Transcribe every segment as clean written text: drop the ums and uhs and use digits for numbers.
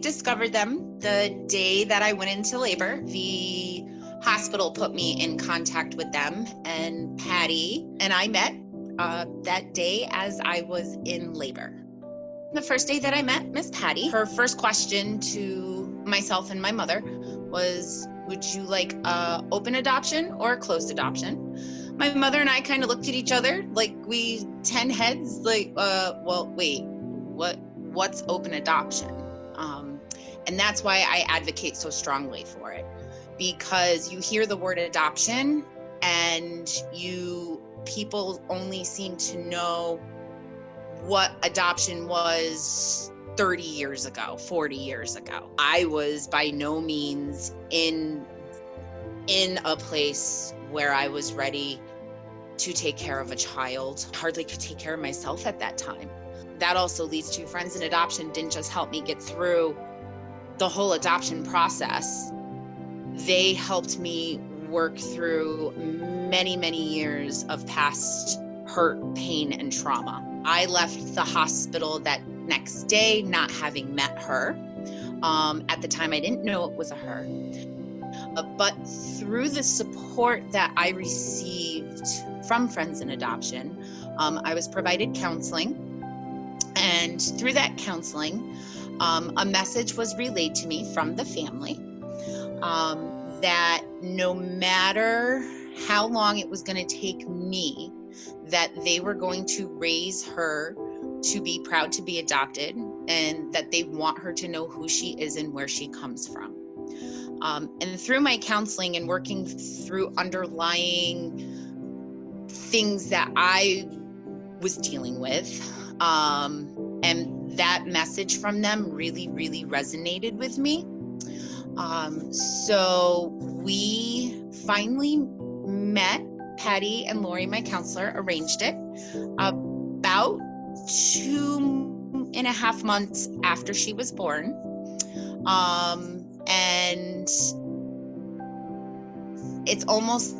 discovered them the day that I went into labor. The hospital put me in contact with them, and Patty and I met that day as I was in labor. The first day that I met Miss Patty, her first question to myself and my mother was, would you like open adoption or closed adoption? My mother and I kind of looked at each other like we 10 heads, like, well, wait, what's open adoption? And that's why I advocate so strongly for it, because you hear the word adoption and people only seem to know what adoption was 30 years ago, 40 years ago. I was by no means in a place where I was ready to take care of a child. Hardly could take care of myself at that time. That also leads to Friends in Adoption didn't just help me get through the whole adoption process. They helped me work through many, many years of past hurt, pain, and trauma. I left the hospital that next day, not having met her. At the time, I didn't know it was a her. But through the support that I received from Friends in Adoption, I was provided counseling. And through that counseling, a message was relayed to me from the family that no matter how long it was going to take me, that they were going to raise her to be proud to be adopted, and that they want her to know who she is and where she comes from. And through my counseling and working through underlying things that I was dealing with, and that message from them really, really resonated with me. So we finally met. Patty and Lori, my counselor, arranged it about 2.5 months after she was born. And it's almost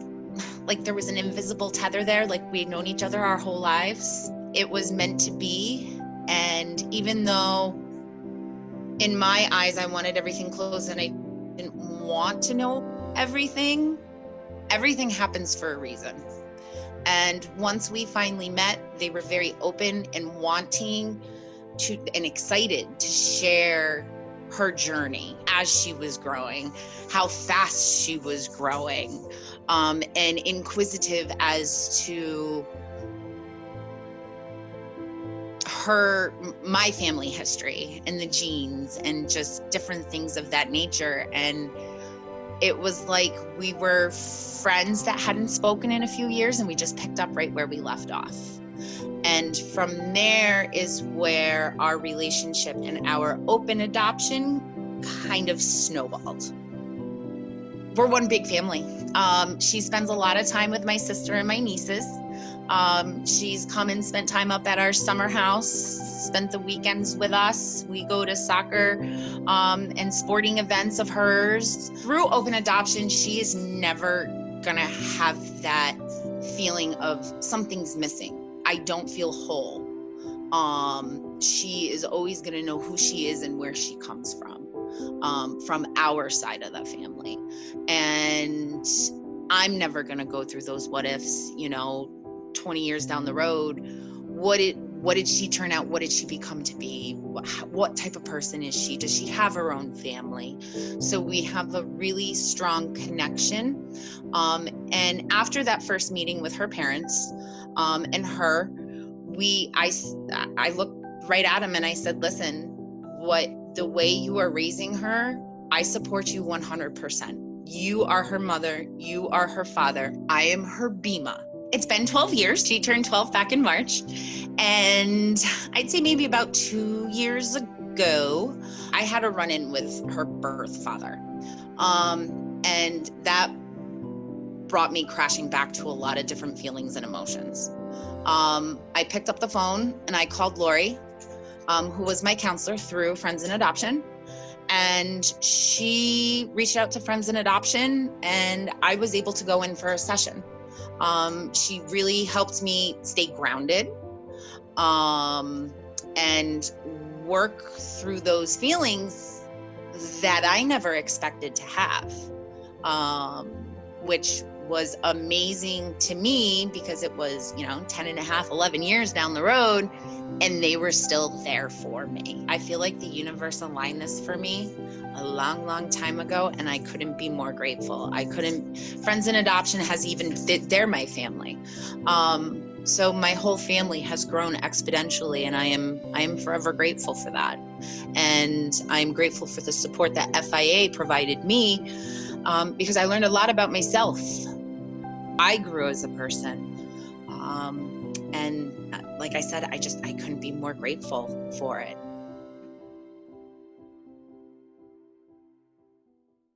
like there was an invisible tether there, like we had known each other our whole lives. It was meant to be. And even though in my eyes, I wanted everything closed and I didn't want to know everything happens for a reason. And once we finally met, they were very open and wanting to and excited to share her journey as she was growing, how fast she was growing, and inquisitive as to my family history and the genes and just different things of that nature. And it was like we were friends that hadn't spoken in a few years, and we just picked up right where we left off. And from there is where our relationship and our open adoption kind of snowballed. We're one big family. She spends a lot of time with my sister and my nieces. She's come and spent time up at our summer house, spent the weekends with us. We go to soccer and sporting events of hers. Through open adoption, she is never gonna have that feeling of something's missing. I don't feel whole. She is always gonna know who she is and where she comes from our side of the family. And I'm never gonna go through those what ifs, 20 years down the road. What did she turn out? What did she become to be? What type of person is she? Does she have her own family? So we have a really strong connection. And after that first meeting with her parents and her, I looked right at him and I said, listen, the way you are raising her, I support you 100%. You are her mother. You are her father. I am her Bima. It's been 12 years. She turned 12 back in March. And I'd say maybe about 2 years ago, I had a run-in with her birth father. And that brought me crashing back to a lot of different feelings and emotions. I picked up the phone and I called Lori, who was my counselor through Friends in Adoption. And she reached out to Friends in Adoption and I was able to go in for a session. She really helped me stay grounded and work through those feelings that I never expected to have, which was amazing to me because it was, 10 and a half, 11 years down the road, and they were still there for me. I feel like the universe aligned this for me a long, long time ago, and I couldn't be more grateful. Friends in Adoption they're my family. So my whole family has grown exponentially, and I am forever grateful for that. And I'm grateful for the support that FIA provided me, because I learned a lot about myself. I grew as a person. And like I said, I couldn't be more grateful for it.